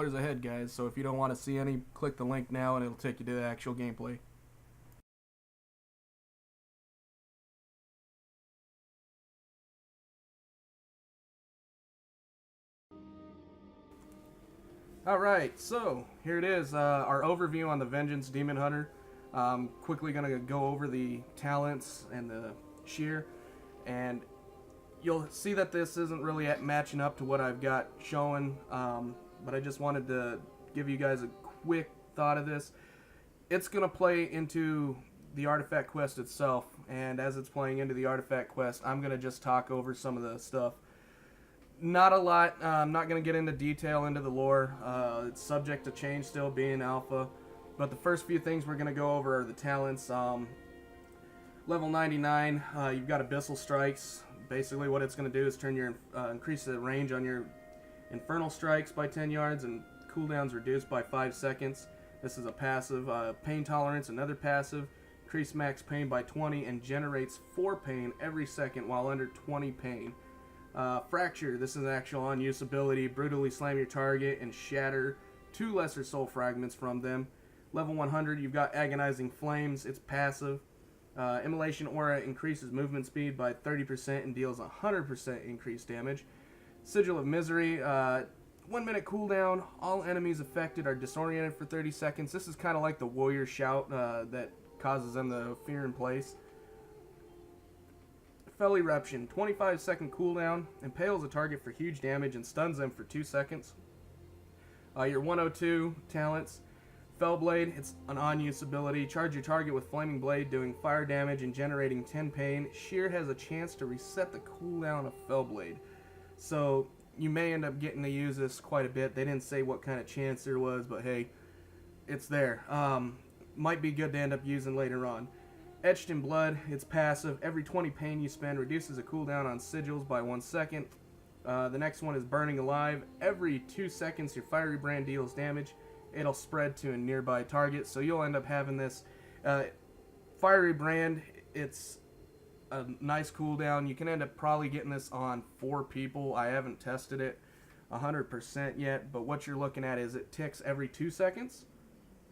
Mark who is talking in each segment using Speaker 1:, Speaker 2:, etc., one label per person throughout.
Speaker 1: spoilers ahead, guys, so if you don't want to see any, click the link now and it'll take you to the actual gameplay. Alright, so here it is, our overview on the Vengeance Demon Hunter. Quickly going to go over the talents and the shear, and you'll see that this isn't really matching up to what I've got showing, but I just wanted to give you guys a quick thought of this. It's going to play into the artifact quest itself, and as it's playing into the artifact quest, I'm going to just talk over some of the stuff. Not a lot. I'm not going to get into detail into the lore. It's subject to change still, being alpha. But the first few things we're going to go over are the talents. Level 99, you've got Abyssal Strikes. Basically what it's going to do is turn your increase the range on your Infernal Strikes by 10 yards and cooldowns reduced by 5 seconds. This is a passive. Pain Tolerance, another passive. Increase max pain by 20 and generates 4 pain every second while under 20 pain. Fracture, this is an actual on-use ability. Brutally slam your target and shatter 2 lesser soul fragments from them. Level 100, you've got Agonizing Flames. It's passive. Immolation Aura increases movement speed by 30% and deals 100% increased damage. Sigil of Misery, 1 minute cooldown. All enemies affected are disoriented for 30 seconds. This is kind of like the Warrior Shout that causes them to fear in place. Fell Eruption, 25-second cooldown, impales a target for huge damage and stuns them for 2 seconds. Your 102 talents, Fellblade, it's an on-use ability. Charge your target with Flaming Blade, doing fire damage and generating 10 pain. Sheer has a chance to reset the cooldown of Fellblade, so you may end up getting to use this quite a bit. They didn't say what kind of chance there was, but hey, it's there. Might be good to end up using later on. Etched in Blood, it's passive. Every 20 pain you spend reduces a cooldown on sigils by 1 second. The next one is Burning Alive. Every 2 seconds your fiery brand deals damage. It'll spread to a nearby target, so you'll end up having this. Fiery brand, it's a nice cooldown. You can end up probably getting this on 4 people. I haven't tested it 100% yet, but what you're looking at is it ticks every 2 seconds.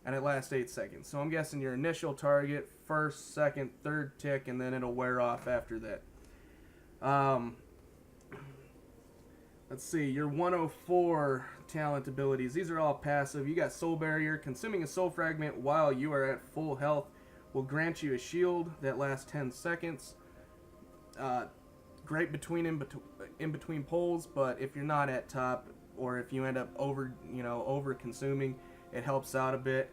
Speaker 1: And it lasts 8 seconds. So I'm guessing your initial target, first, second, third tick, and then it'll wear off after that. Let's see, your 104 talent abilities. These are all passive. You got Soul Barrier. Consuming a soul fragment while you are at full health will grant you a shield that lasts 10 seconds. Great in between poles, but if you're not at top, or if you end up over consuming, it helps out a bit.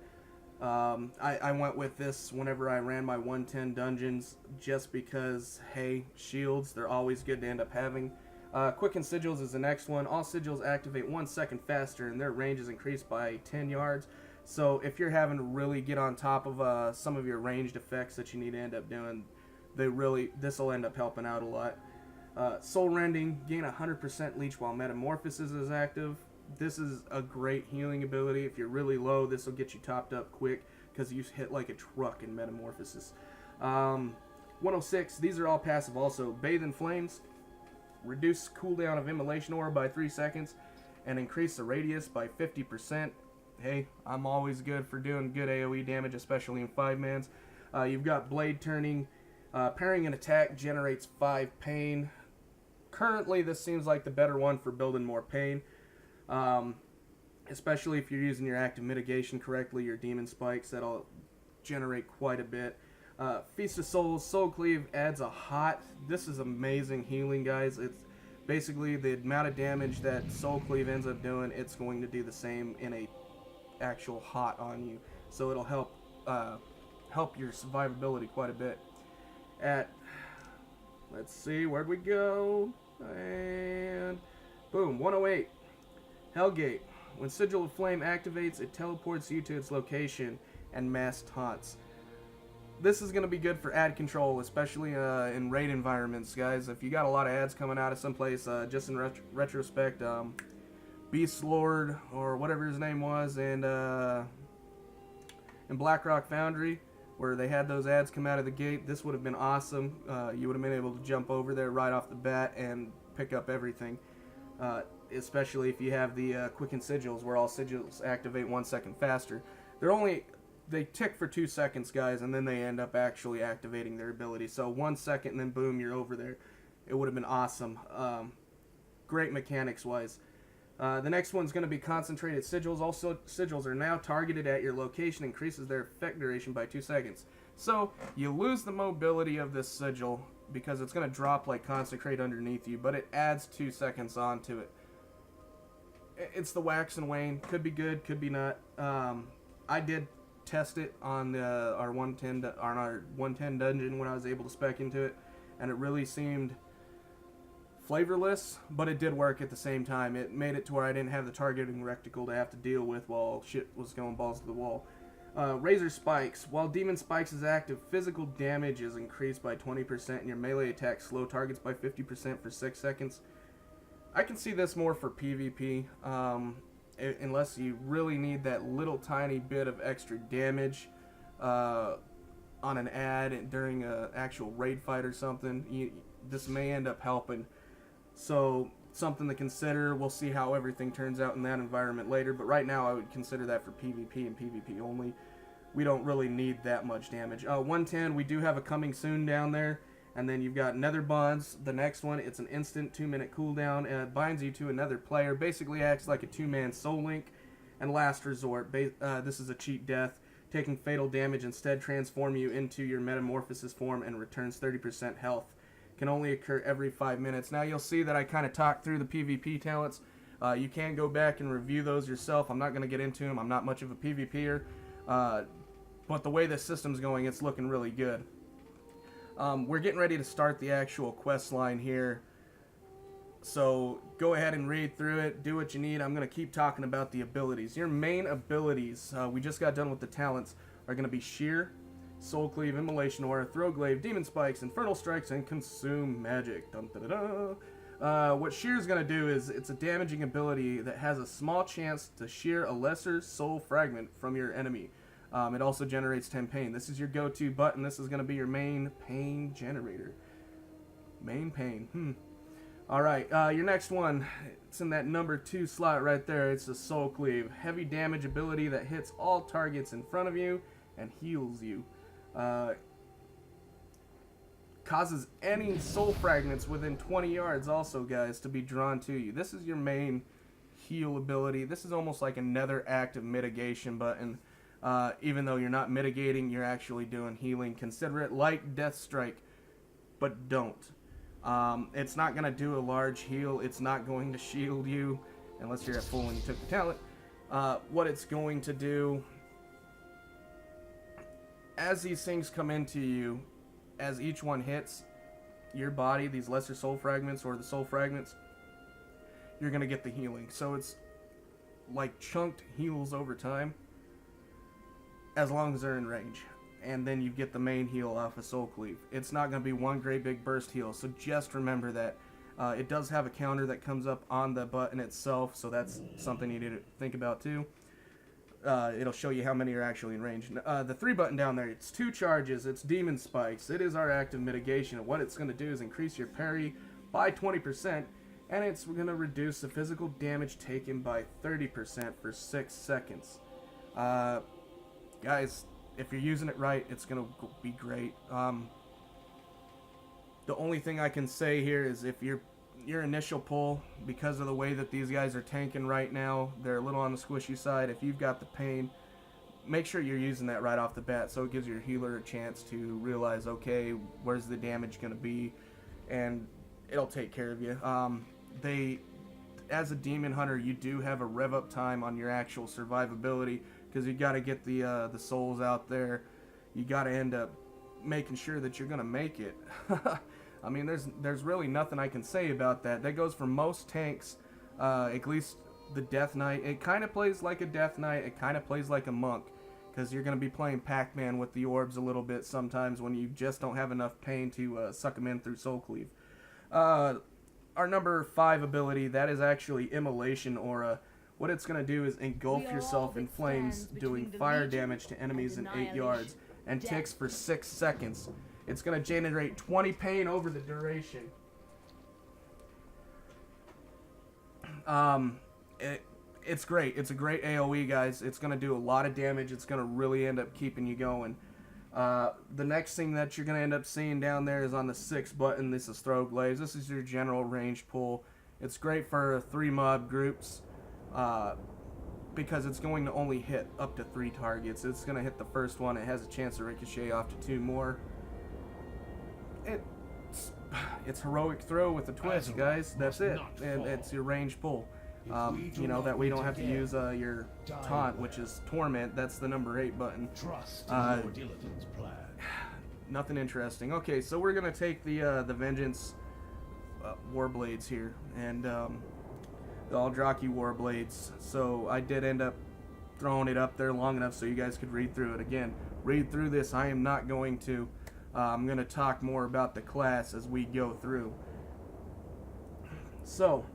Speaker 1: I went with this whenever I ran my 110 dungeons just because, hey, shields, they're always good to end up having. Quicken Sigils is the next one. All sigils activate 1 second faster and their range is increased by 10 yards. So if you're having to really get on top of some of your ranged effects that you need to end up doing, this will end up helping out a lot. Soul Rending, gain 100% leech while Metamorphosis is active. This is a great healing ability. If you're really low, this will get you topped up quick because you hit like a truck in Metamorphosis. 106, these are all passive also. Bathe in Flames, reduce cooldown of Immolation Aura by 3 seconds, and increase the radius by 50%. Hey, I'm always good for doing good AoE damage, especially in 5-mans. You've got Blade Turning. Parrying an attack generates 5 pain. Currently, this seems like the better one for building more pain. Especially if you're using your active mitigation correctly, your demon spikes, that'll generate quite a bit. Feast of Souls, Soul Cleave adds a hot. This is amazing healing, guys. It's basically the amount of damage that Soul Cleave ends up doing, it's going to do the same in a actual hot on you. So it'll help your survivability quite a bit. Let's see, where'd we go? And boom, 108. Hellgate. When Sigil of Flame activates, it teleports you to its location and mass taunts. This is going to be good for ad control, especially in raid environments, guys. If you got a lot of ads coming out of someplace, just in retrospect, Beast Lord, or whatever his name was, and in Blackrock Foundry, where they had those ads come out of the gate, this would have been awesome. You would have been able to jump over there right off the bat and pick up everything. especially if you have the quicken sigils, where all sigils activate 1 second faster. They tick for 2 seconds, guys, and then they end up actually activating their ability. So 1 second, and then boom, you're over there. It would have been awesome. Great mechanics-wise. The next one's going to be concentrated sigils. Also, sigils are now targeted at your location, increases their effect duration by 2 seconds. So you lose the mobility of this sigil because it's going to drop like consecrate underneath you, but it adds 2 seconds onto it. It's the wax and wane. Could be good, could be not. I did test it on our 110 dungeon when I was able to spec into it, and it really seemed flavorless, but it did work at the same time. It made it to where I didn't have the targeting reticle to have to deal with while shit was going balls to the wall. Razor Spikes. While Demon Spikes is active, physical damage is increased by 20% and your melee attacks slow targets by 50% for 6 seconds. I can see this more for PvP, unless you really need that little tiny bit of extra damage on an ad during an actual raid fight or something. This may end up helping. So, something to consider. We'll see how everything turns out in that environment later, but right now I would consider that for PvP and PvP only. We don't really need that much damage. 110, we do have a coming soon down there. And then you've got Nether Bonds. The next one, it's an instant 2-minute cooldown. It binds you to another player. Basically acts like a 2-man soul link. And Last Resort. This is a cheat death. Taking fatal damage instead transform you into your metamorphosis form and returns 30% health. Can only occur every 5 minutes. Now you'll see that I kind of talked through the PvP talents. You can go back and review those yourself. I'm not going to get into them. I'm not much of a PvPer. But the way this system's going, it's looking really good. We're getting ready to start the actual quest line here, so go ahead and read through it, do what you need. I'm going to keep talking about the abilities. Your main abilities, we just got done with the talents, are going to be Shear, Soul Cleave, Immolation Aura, Throw Glaive, Demon Spikes, Infernal Strikes, and Consume Magic. Dun, da, da, da. What Shear is going to do is, it's a damaging ability that has a small chance to shear a lesser soul fragment from your enemy. It also generates 10 pain. This is your go-to button. This is going to be your main pain generator. Main pain. Alright, your next one, it's in that number 2 slot right there. It's a Soul Cleave. Heavy damage ability that hits all targets in front of you and heals you. Causes any soul fragments within 20 yards also, guys, to be drawn to you. This is your main heal ability. This is almost like another active mitigation button. Even though you're not mitigating, you're actually doing healing. Consider it like Death Strike, but don't. It's not going to do a large heal. It's not going to shield you, unless you're at full and you took the talent. What it's going to do, as these things come into you, as each one hits your body, these lesser soul fragments or the soul fragments, you're going to get the healing. So it's like chunked heals over time, as long as they're in range. And then you get the main heal off of Soul Cleave. It's not going to be one great big burst heal, so just remember that. It does have a counter that comes up on the button itself, so that's something you need to think about too. It'll show you how many are actually in range. The 3 button down there, it's 2 charges, it's Demon Spikes. It is our active mitigation, and what it's going to do is increase your parry by 20%, and it's going to reduce the physical damage taken by 30% for 6 seconds. Guys, if you're using it right, it's going to be great. The only thing I can say here is if your initial pull, because of the way that these guys are tanking right now, they're a little on the squishy side. If you've got the pain, make sure you're using that right off the bat, so it gives your healer a chance to realize, okay, where's the damage going to be, and it'll take care of you. As a demon hunter, you do have a rev up time on your actual survivability, because you got to get the souls out there. You got to end up making sure that you're gonna make it. I mean, there's really nothing I can say about that. That goes for most tanks, at least the Death Knight. It kind of plays like a Death Knight. It kind of plays like a monk, because you're gonna be playing Pac-Man with the orbs a little bit sometimes when you just don't have enough pain to suck them in through Soul Cleave. Our number 5 ability, that is actually Immolation Aura. What it's going to do is engulf yourself in flames, doing fire damage to enemies in 8 yards, and ticks for 6 seconds. It's going to generate 20 pain over the duration. It's great. It's a great AoE, guys. It's going to do a lot of damage. It's going to really end up keeping you going. The next thing that you're going to end up seeing down there is on the 6th button. This is Throw Glaze. This is your general range pull. It's great for 3 mob groups because it's going to only hit up to 3 targets. It's going to hit the first one. It has a chance to ricochet off to 2 more. It's heroic throw with a twist, guys. That's it. And it's your range pull. You know, that we don't have to use your taunt, which is Torment. That's the number 8 button. Nothing interesting. Okay, so we're gonna take the Vengeance Warblades here, and the Aldraki Warblades. So I did end up throwing it up there long enough so you guys could read through it. Again, read through this. I am not going to. I'm gonna talk more about the class as we go through. So,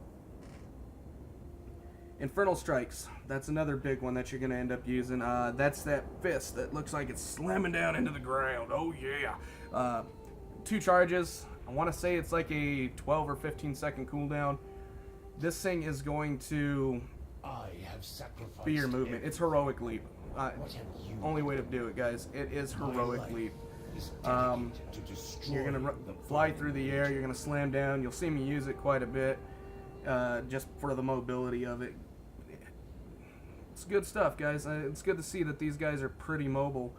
Speaker 1: Infernal Strikes. That's another big one that you're going to end up using. That's that fist that looks like it's slamming down into the ground. Oh, yeah. 2 charges. I want to say it's like a 12 or 15 second cooldown. This thing is going to be your movement. It's Heroic Leap. Only way to do it, guys. It is Heroic Leap. You're going to fly through the air. You're going to slam down. You'll see me use it quite a bit. Just for the mobility of it. It's good stuff, guys. It's good to see that these guys are pretty mobile.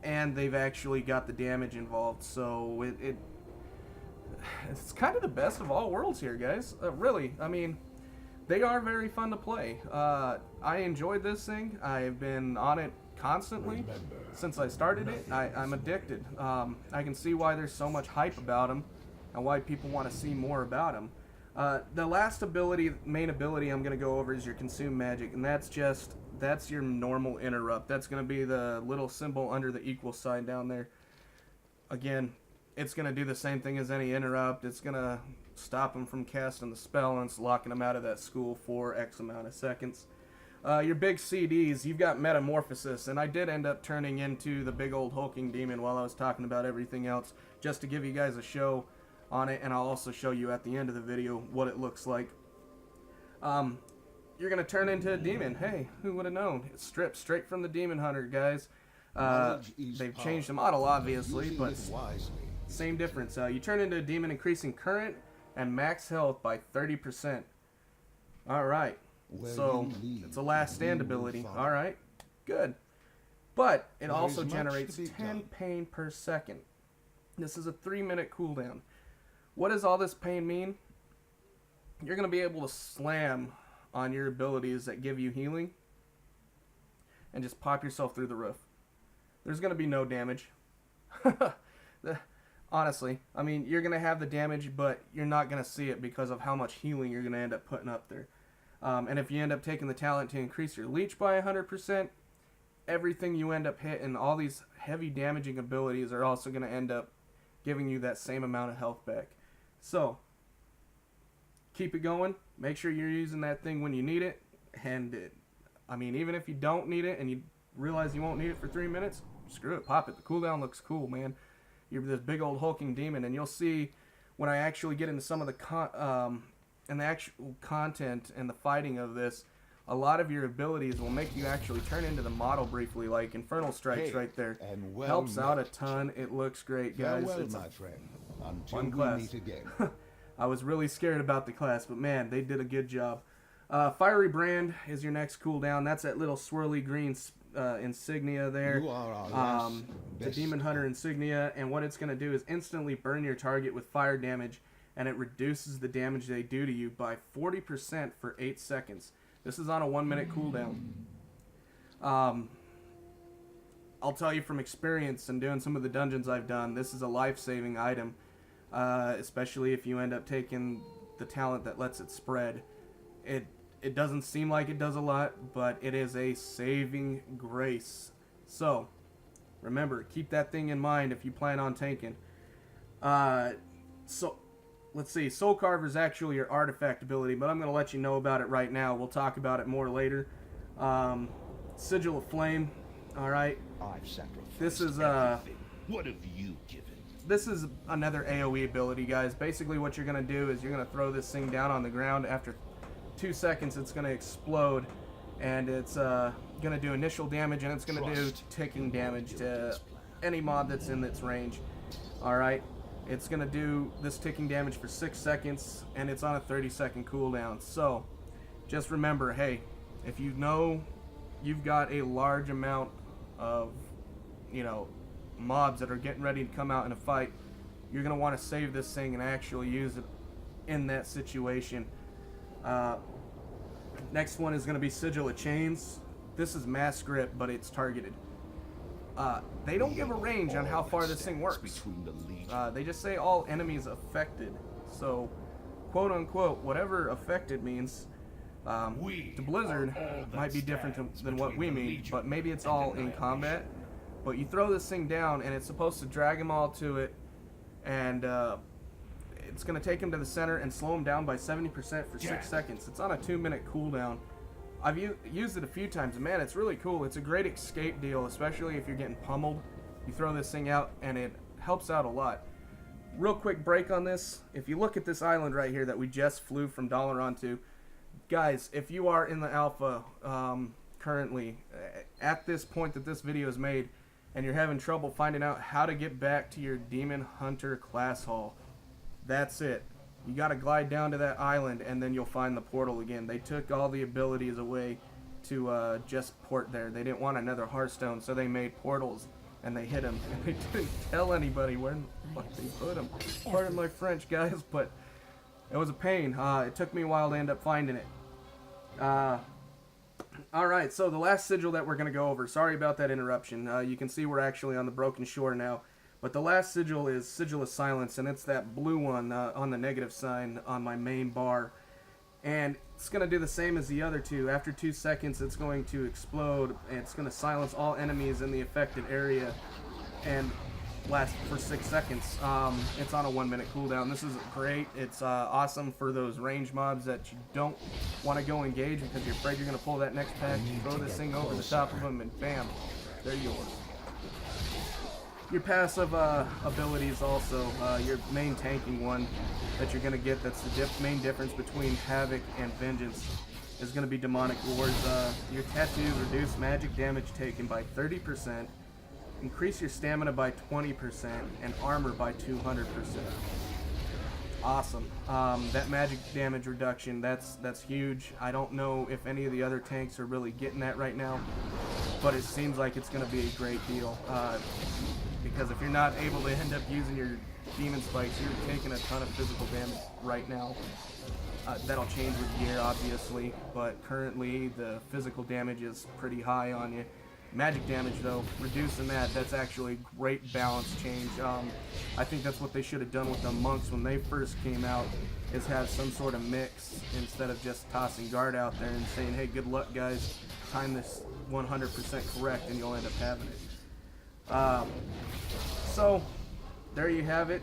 Speaker 1: And they've actually got the damage involved. So it's kind of the best of all worlds here, guys. Really. I mean, they are very fun to play. I enjoyed this thing. I've been on it constantly since I started it. I'm addicted. I can see why there's so much hype about them and why people want to see more about them. The last ability, main ability I'm going to go over is your Consume Magic, and that's your normal interrupt. That's going to be the little symbol under the equal sign down there. Again, it's going to do the same thing as any interrupt. It's going to stop them from casting the spell, and it's locking them out of that school for X amount of seconds. Your big CDs, you've got Metamorphosis, and I did end up turning into the big old hulking demon while I was talking about everything else, just to give you guys a show on it, and I'll also show you at the end of the video what it looks like. You're gonna turn into a demon. Hey, who would have known? It's stripped straight from the Demon Hunter, guys. They've changed the model, obviously, but same difference. You turn into a demon, increasing current and max health by 30%. Alright, so it's a last stand ability. Alright, good. But it also generates 10 pain per second. This is a 3-minute cooldown. What does all this pain mean? You're going to be able to slam on your abilities that give you healing and just pop yourself through the roof. There's going to be no damage. Honestly, I mean, you're going to have the damage, but you're not going to see it because of how much healing you're going to end up putting up there. And if you end up taking the talent to increase your leech by 100%, everything you end up hitting, all these heavy damaging abilities are also going to end up giving you that same amount of health back. So, keep it going. Make sure you're using that thing when you need it. And, I mean, even if you don't need it and you realize you won't need it for 3 minutes, screw it, pop it. The cooldown looks cool, man. You're this big old hulking demon, and you'll see when I actually get into some of the and the actual content and the fighting of this, a lot of your abilities will make you actually turn into the model briefly, like Infernal Strikes right there. Helps out a ton. It looks great, guys. It's a fun class. I was really scared about the class, but man, they did a good job. Fiery Brand is your next cooldown. That's that little swirly green insignia there. The Demon Hunter insignia, and what it's going to do is instantly burn your target with fire damage, and it reduces the damage they do to you by 40% for 8 seconds. This is on a 1-minute cooldown. I'll tell you from experience and doing some of the dungeons I've done, this is a life-saving item, especially if you end up taking the talent that lets it spread. It doesn't seem like it does a lot, but it is a saving grace. So, remember, keep that thing in mind if you plan on tanking. So, let's see. Soul Carver is actually your artifact ability, but I'm going to let you know about it right now. We'll talk about it more later. Sigil of Flame. Alright. This is,
Speaker 2: What have you given?
Speaker 1: this is another AoE ability, guys. Basically what you're going to do is you're going to throw this thing down on the ground. After 2 seconds it's going to explode, and it's going to do initial damage, and it's going to do ticking damage to any mob that's in its range. Alright, it's going to do this ticking damage for 6 seconds, and it's on a 30-second cooldown. So just remember, hey, if you know you've got a large amount of, you know, mobs that are getting ready to come out in a fight, you're going to want to save this thing and actually use it in that situation. Next one is going to be Sigil of Chains. This is mass grip, but it's targeted. They don't give a range on how far this thing works. They just say all enemies affected. So, quote unquote, whatever affected means, to Blizzard might be different than what we mean, but maybe it's all in combat. But you throw this thing down, and it's supposed to drag them all to it, and it's going to take them to the center and slow them down by 70% for 6 seconds. It's on a 2-minute cooldown. I've used it a few times, and man, it's really cool. It's a great escape deal, especially if you're getting pummeled. You throw this thing out, and it helps out a lot. Real quick break on this. If you look at this island right here that we just flew from Dalaran to, guys, if you are in the alpha currently, at this point that this video is made, and you're having trouble finding out how to get back to your Demon Hunter class hall, that's it. You gotta glide down to that island, and then you'll find the portal again. They took all the abilities away to just port there. They didn't want another Hearthstone, so they made portals, and they hit them. And they didn't tell anybody where they put them. Pardon my French, guys, but it was a pain. It took me a while to end up finding it. Alright, so the last sigil that we're going to go over, sorry about that interruption. You can see we're actually on the Broken Shore now. But the last sigil is Sigil of Silence, and it's that blue one on the negative sign on my main bar. And it's going to do the same as the other two. After 2 seconds, it's going to explode, and it's going to silence all enemies in the affected area and last for 6 seconds. It's on a 1-minute cooldown. This is great. It's awesome for those range mobs that you don't want to go engage because you're afraid you're going to pull that next pack. You throw this thing over the top of them, and bam, they're yours. Your passive abilities also, your main tanking one that you're going to get, that's the main difference between Havoc and Vengeance, is going to be Demonic Wars. Your tattoos reduce magic damage taken by 30%, increase your stamina by 20%, and armor by 200%. Awesome. That magic damage reduction, that's huge. I don't know if any of the other tanks are really getting that right now, but it seems like it's going to be a great deal. Because if you're not able to end up using your demon spikes, you're taking a ton of physical damage right now. That'll change with gear, obviously, but currently the physical damage is pretty high on you. Magic damage, though, reducing that's actually a great balance change. I think that's what they should have done with the monks when they first came out, is have some sort of mix instead of just tossing guard out there and saying, hey, good luck, guys, time this 100% correct and you'll end up having it. So there you have it.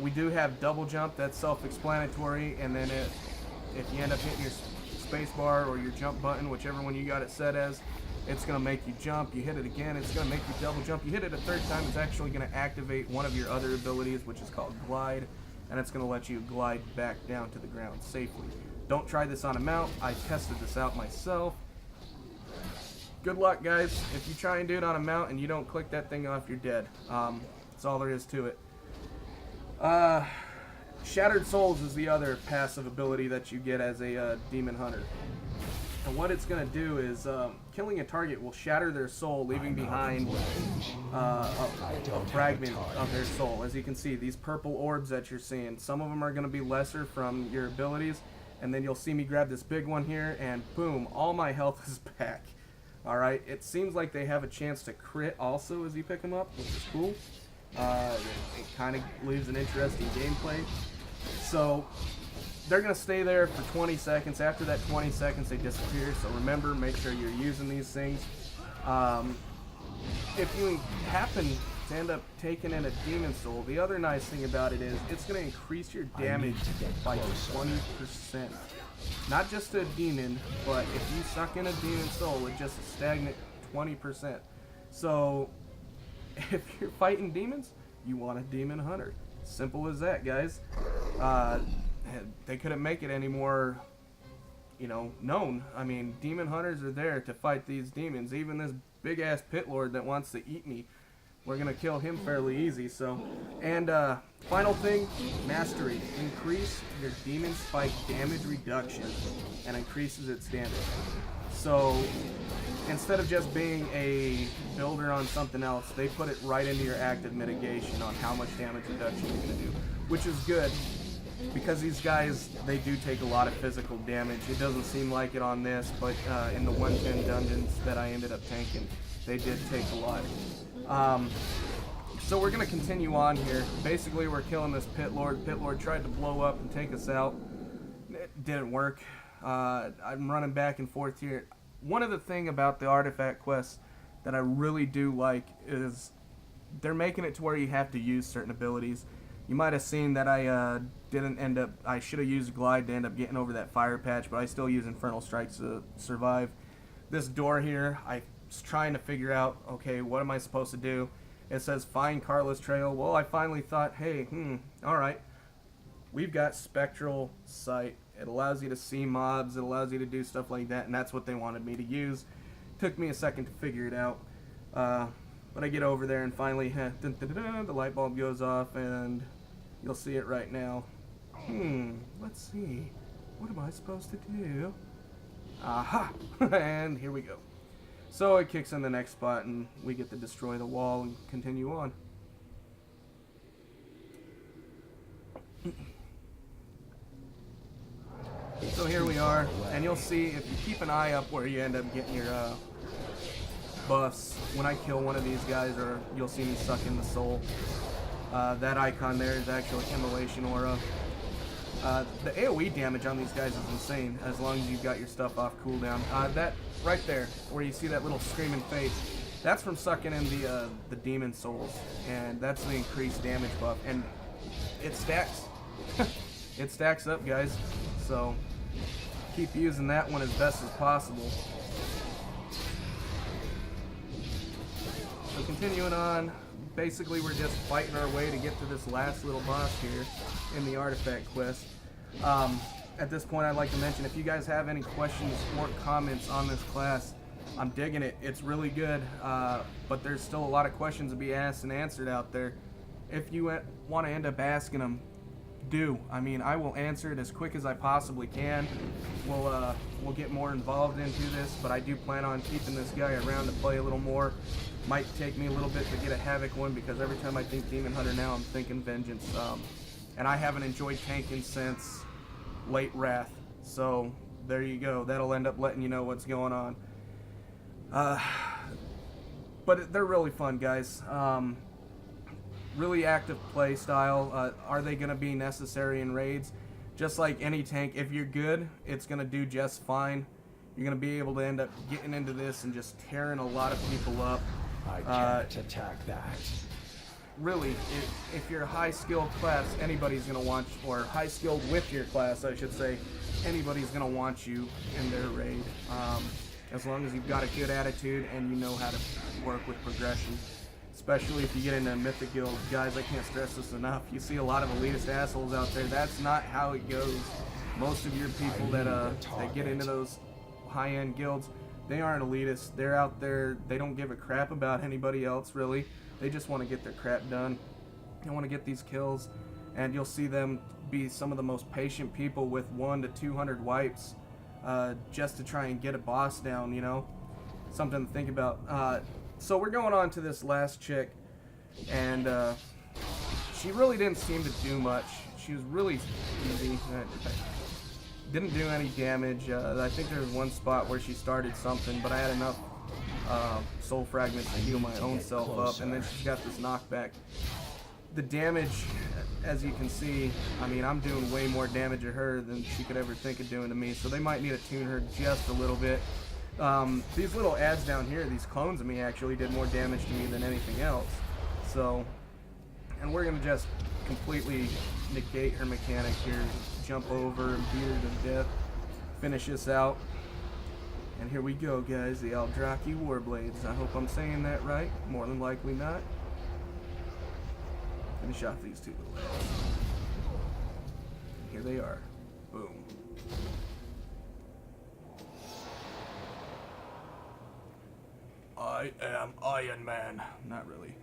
Speaker 1: We do have double jump, that's self-explanatory, and then if you end up hitting your space bar or your jump button, whichever one you got it set as, it's going to make you jump. You hit it again, it's going to make you double jump. You hit it a third time, it's actually going to activate one of your other abilities, which is called glide, and it's going to let you glide back down to the ground safely. Don't try this on a mount. I tested this out myself. Good luck, guys. If you try and do it on a mount and you don't click that thing off, you're dead. That's all there is to it. Shattered Souls is the other passive ability that you get as a Demon Hunter. And what it's going to do is, killing a target will shatter their soul, leaving behind a fragment of their soul. As you can see, these purple orbs that you're seeing, some of them are going to be lesser from your abilities, and then you'll see me grab this big one here, and boom, all my health is back. Alright, it seems like they have a chance to crit also as you pick them up, which is cool. It kind of leaves an interesting gameplay. So, they're going to stay there for 20 seconds. After that 20 seconds, they disappear. So remember, make sure you're using these things. If you happen to end up taking in a Demon Soul, the other nice thing about it is it's going to increase your damage by 20%. Not just a demon, but if you suck in a Demon Soul, it's just a stagnant 20%. So, if you're fighting demons, you want a demon hunter. Simple as that, guys. They couldn't make it any more, you know, known. I mean, demon hunters are there to fight these demons. Even this big ass pit lord that wants to eat me, we're gonna kill him fairly easy. So, and final thing, mastery. Increase your demon spike damage reduction and increases its damage. So instead of just being a builder on something else, they put it right into your active mitigation on how much damage reduction you're gonna do, which is good. Because these guys, they do take a lot of physical damage. It doesn't seem like it on this, but in the 110 dungeons that I ended up tanking, they did take a lot. So we're going to continue on here. Basically, we're killing this pit lord. Pit lord tried to blow up and take us out. It didn't work. I'm running back and forth here. One of the things about the artifact quests that I really do like is they're making it to where you have to use certain abilities. You might have seen that I I should have used Glide to end up getting over that fire patch, but I still use Infernal Strikes to survive. This door here, I was trying to figure out, okay, what am I supposed to do? It says find Carla's trail. Well, I finally thought, hey, alright. We've got Spectral Sight. It allows you to see mobs, it allows you to do stuff like that, and that's what they wanted me to use. Took me a second to figure it out. But I get over there and finally, the light bulb goes off, and you'll see it right now. Let's see. What am I supposed to do? Aha! And here we go. So it kicks in the next spot, and we get to destroy the wall and continue on. So here we are, and you'll see if you keep an eye up where you end up getting your buffs. When I kill one of these guys, or you'll see me suck in the soul. That icon there is actually Immolation Aura. The AoE damage on these guys is insane, as long as you've got your stuff off cooldown. That right there, where you see that little screaming face, that's from sucking in the demon souls, and that's the increased damage buff, and it stacks. It stacks up, guys. So keep using that one as best as possible. So continuing on, basically we're just fighting our way to get to this last little boss here in the artifact quest. At this point, I'd like to mention, if you guys have any questions or comments on this class, I'm digging it. It's really good, but there's still a lot of questions to be asked and answered out there. If you want to end up asking them, do. I mean, I will answer it as quick as I possibly can. We'll get more involved into this, but I do plan on keeping this guy around to play a little more. Might take me a little bit to get a Havoc one, because every time I think Demon Hunter now, I'm thinking Vengeance. And I haven't enjoyed tanking since late Wrath. So there you go. That'll end up letting you know what's going on. But they're really fun, guys. Really active play style. Are they going to be necessary in raids? Just like any tank, if you're good, it's going to do just fine. You're going to be able to end up getting into this and just tearing a lot of people up.
Speaker 2: I can't attack that.
Speaker 1: Really, if you're a high-skilled class, anybody's going to want you, or high-skilled with your class, I should say, anybody's going to want you in their raid. As long as you've got a good attitude and you know how to work with progression. Especially if you get into a Mythic Guild. Guys, I can't stress this enough. You see a lot of elitist assholes out there. That's not how it goes. Most of your people that get into those high-end guilds, they aren't elitists. They're out there, they don't give a crap about anybody else, really. They just want to get their crap done. They want to get these kills. And you'll see them be some of the most patient people with 100 to 200 wipes just to try and get a boss down, you know? Something to think about. So we're going on to this last chick, and she really didn't seem to do much. She was really easy. Didn't do any damage. I think there was one spot where she started something, but I had enough soul fragments to heal my own self up, and then she's got this knockback. The damage, as you can see, I mean, I'm doing way more damage to her than she could ever think of doing to me, so they might need to tune her just a little bit. These little ads down here, these clones of me, actually did more damage to me than anything else. So, and we're going to just completely negate her mechanic here, jump over and beat her to death, finish this out. And here we go, guys, the Aldraki Warblades. I hope I'm saying that right, more than likely not. Finish off these two little guys. Here they are. Boom. I am Iron Man. Not really.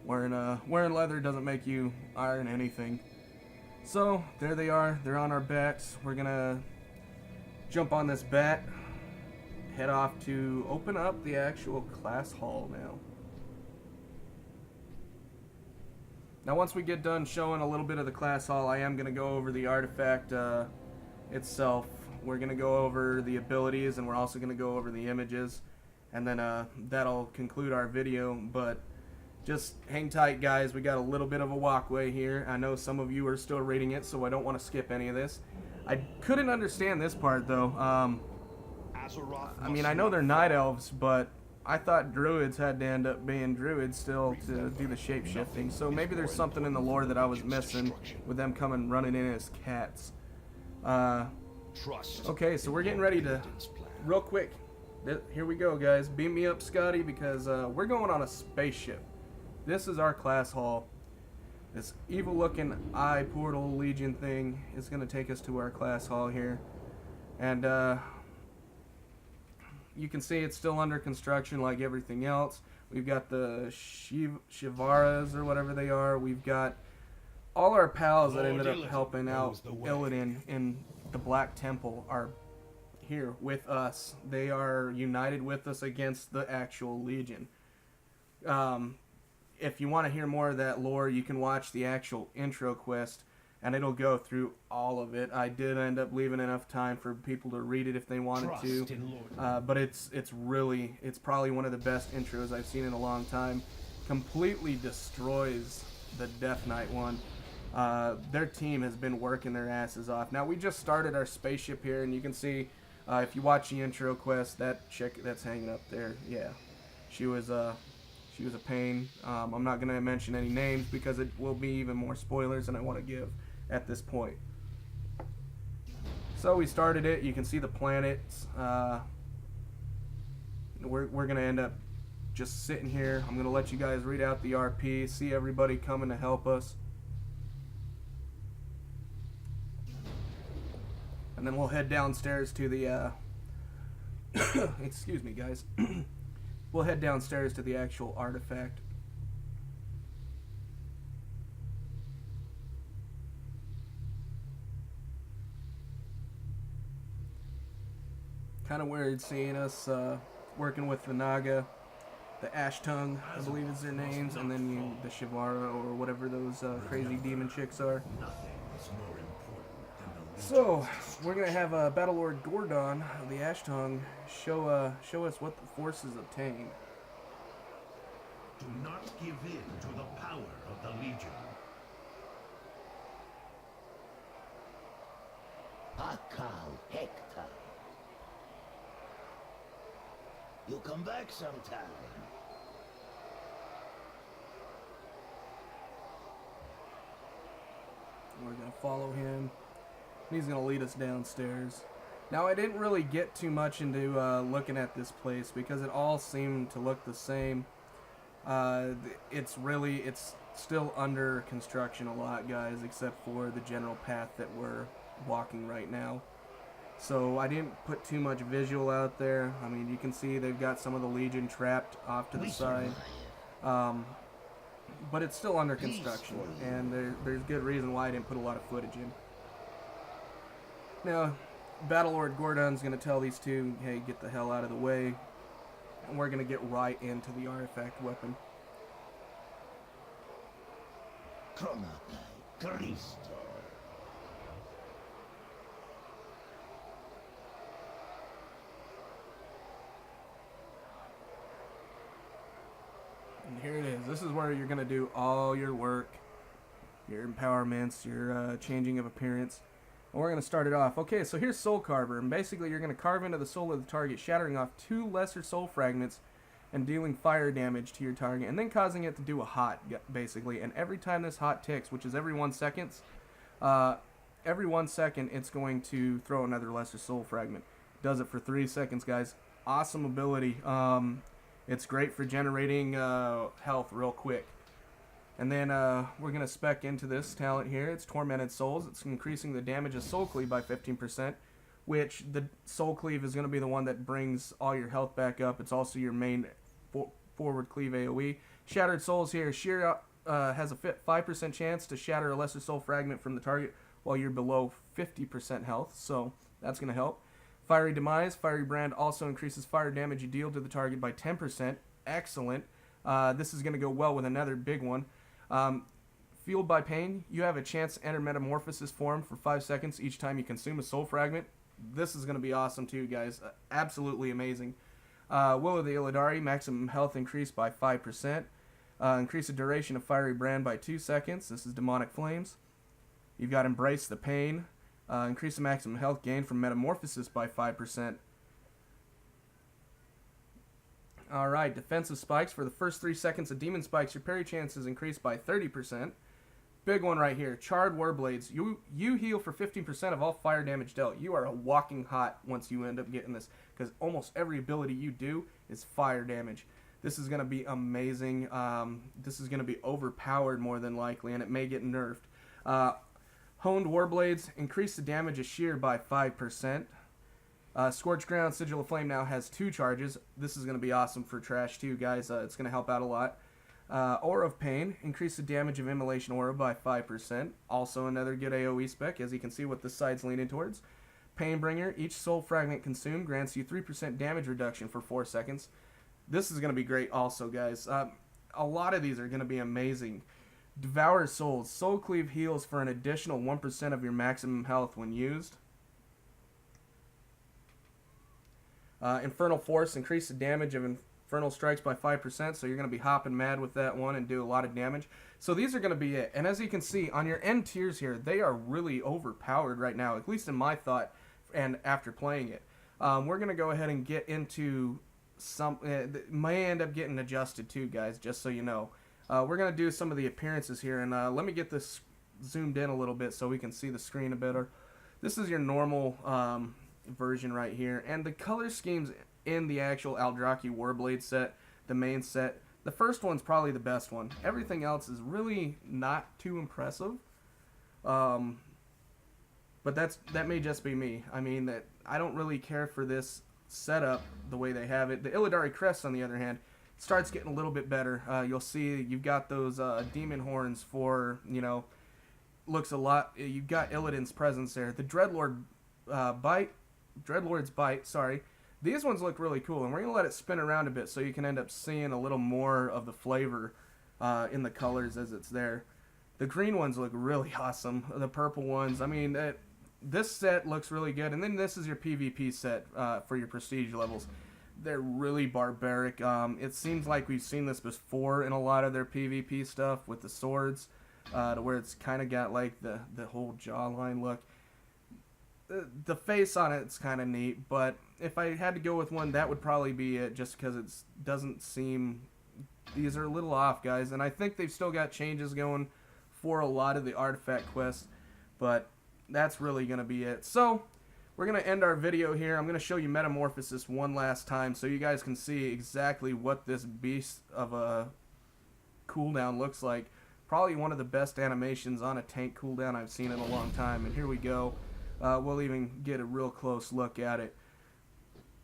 Speaker 1: Wearing leather doesn't make you iron anything. So, there they are. They're on our backs. We're gonna jump on this bat. Head off to open up the actual class hall now. Now, once we get done showing a little bit of the class hall, I am going to go over the artifact itself. We're going to go over the abilities, and we're also going to go over the images. And then that'll conclude our video. But just hang tight, guys. We got a little bit of a walkway here. I know some of you are still reading it, so I don't want to skip any of this. I couldn't understand this part, though. I mean, I know they're night elves, but I thought druids had to end up being druids still to do the shape-shifting. So maybe there's something in the lore that I was missing with them coming running in as cats. Okay, so we're getting ready to, real quick, here we go, guys. Beam me up, Scotty, because we're going on a spaceship. This is our class hall. This evil-looking eye portal legion thing is going to take us to our class hall here. And, you can see it's still under construction like everything else. We've got the Shivaras or whatever they are. We've got all our pals that ended up helping out Illidan in the Black Temple are here with us. They are united with us against the actual Legion. If you want to hear more of that lore, you can watch the actual intro quest, and it'll go through all of it. I did end up leaving enough time for people to read it if they wanted to. But it's probably one of the best intros I've seen in a long time. Completely destroys the Death Knight one. Their team has been working their asses off. Now, we just started our spaceship here, and you can see, if you watch the intro quest, that chick that's hanging up there, yeah, she was a pain. I'm not going to mention any names because it will be even more spoilers than I want to give at this point. So we started it. You can see the planets. We're going to end up just sitting here. I'm going to let you guys read out the RP, see everybody coming to help us. And then we'll head downstairs to the, excuse me, guys. We'll head downstairs to the actual artifact. Kind of weird seeing us working with the Naga, the Ash Tongue, I believe is their names, and then the Shivara or whatever those crazy demon chicks are. So, we're going to have Battlelord Gordon of the Ash Tongue show us what the forces obtain.
Speaker 3: Do not give in to the power of the Legion.
Speaker 4: Akal Hector. You'll come back sometime.
Speaker 1: We're going to follow him. He's going to lead us downstairs. Now, I didn't really get too much into looking at this place because it all seemed to look the same. It's still under construction a lot, guys, except for the general path that we're walking right now. So I didn't put too much visual out there. I mean, you can see they've got some of the Legion trapped off to the side. But it's still under construction, and there's good reason why I didn't put a lot of footage in. Now, Battlelord Gordon's going to tell these two, hey, get the hell out of the way. And we're going to get right into the artifact weapon. And here it is. This is where you're going to do all your work, your empowerments, your changing of appearance. And we're going to start it off. Okay, so here's Soul Carver, and basically you're going to carve into the soul of the target, shattering off 2 lesser soul fragments and dealing fire damage to your target, and then causing it to do a hot, basically. And every time this hot ticks, which is every 1 second, it's going to throw another lesser soul fragment. Does it for 3 seconds, guys. Awesome ability. It's great for generating health real quick. And then we're going to spec into this talent here. It's Tormented Souls. It's increasing the damage of Soul Cleave by 15%, which the Soul Cleave is going to be the one that brings all your health back up. It's also your main forward cleave AoE. Shattered Souls here. Sheer has a 5% chance to shatter a lesser soul fragment from the target while you're below 50% health, so that's going to help. Fiery Demise. Fiery Brand also increases fire damage you deal to the target by 10%. Excellent. This is going to go well with another big one. Fueled by Pain, you have a chance to enter Metamorphosis form for 5 seconds each time you consume a soul fragment. This is going to be awesome too, guys. Absolutely amazing. Will of the Illidari, maximum health increased by 5%. Increase the duration of Fiery Brand by 2 seconds. This is Demonic Flames. You've got Embrace the Pain. Increase the maximum health gain from Metamorphosis by 5%. Alright, Defensive Spikes. For the first 3 seconds of Demon Spikes, your parry chances increase by 30%. Big one right here. Charred Warblades. You heal for 15% of all fire damage dealt. You are a walking hot once you end up getting this, because almost every ability you do is fire damage. This is going to be amazing. This is going to be overpowered more than likely, and it may get nerfed. Honed Warblades. Increase the damage of Sheer by 5%. Scorched Ground Sigil of Flame now has 2 charges. This is going to be awesome for trash too, guys. It's going to help out a lot. Aura of Pain. Increase the damage of Immolation Aura by 5%. Also another good AoE spec, as you can see what this side's leaning towards. Painbringer. Each soul fragment consumed grants you 3% damage reduction for 4 seconds. This is going to be great also, guys. A lot of these are going to be amazing. Devour Souls. Soul Cleave heals for an additional 1% of your maximum health when used. Infernal Force. Increase the damage of Infernal Strikes by 5%, so you're going to be hopping mad with that one and do a lot of damage. So these are going to be it. And as you can see, on your end tiers here, they are really overpowered right now, at least in my thought and after playing it. We're going to go ahead and get into some... may end up getting adjusted too, guys, just so you know. We're going to do some of the appearances here, and let me get this zoomed in a little bit so we can see the screen a better. This is your normal... version right here, and the color schemes in the actual Aldraki Warblade set, the main set, the first one's probably the best one. Everything else is really not too impressive, but that may just be me. I mean, that I don't really care for this setup the way they have it. The Illidari Crest, on the other hand, starts getting a little bit better. You'll see you've got those demon horns for, you know, looks a lot. You've got Illidan's presence there. The Dreadlord's Bite, sorry. These ones look really cool, and we're going to let it spin around a bit so you can end up seeing a little more of the flavor in the colors as it's there. The green ones look really awesome. The purple ones, I mean, this set looks really good. And then this is your PvP set for your prestige levels. They're really barbaric. It seems like we've seen this before in a lot of their PvP stuff with the swords, to where it's kind of got like the whole jawline look. The face on it's kind of neat, but if I had to go with one, that would probably be it, just because it doesn't seem... These are a little off, guys, and I think they've still got changes going for a lot of the artifact quests, but that's really going to be it. So, we're going to end our video here. I'm going to show you Metamorphosis one last time so you guys can see exactly what this beast of a cooldown looks like. Probably one of the best animations on a tank cooldown I've seen in a long time, and here we go. We'll even get a real close look at it.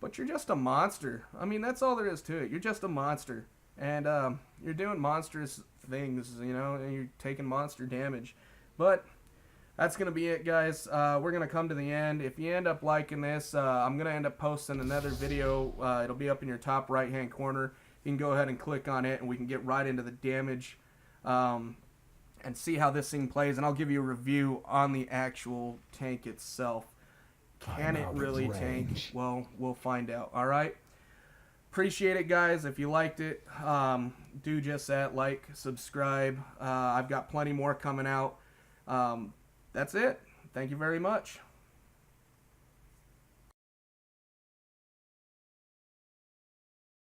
Speaker 1: But you're just a monster. I mean, that's all there is to it. You're just a monster. And you're doing monstrous things, you know, and you're taking monster damage. But that's going to be it, guys. We're going to come to the end. If you end up liking this, I'm going to end up posting another video. It'll be up in your top right-hand corner. You can go ahead and click on it, and we can get right into the damage. And see how this thing plays, and I'll give you a review on the actual tank itself. Can it really tank? Well, we'll find out. Alright? Appreciate it, guys. If you liked it, do just that. Like, subscribe. I've got plenty more coming out. That's it. Thank you very much.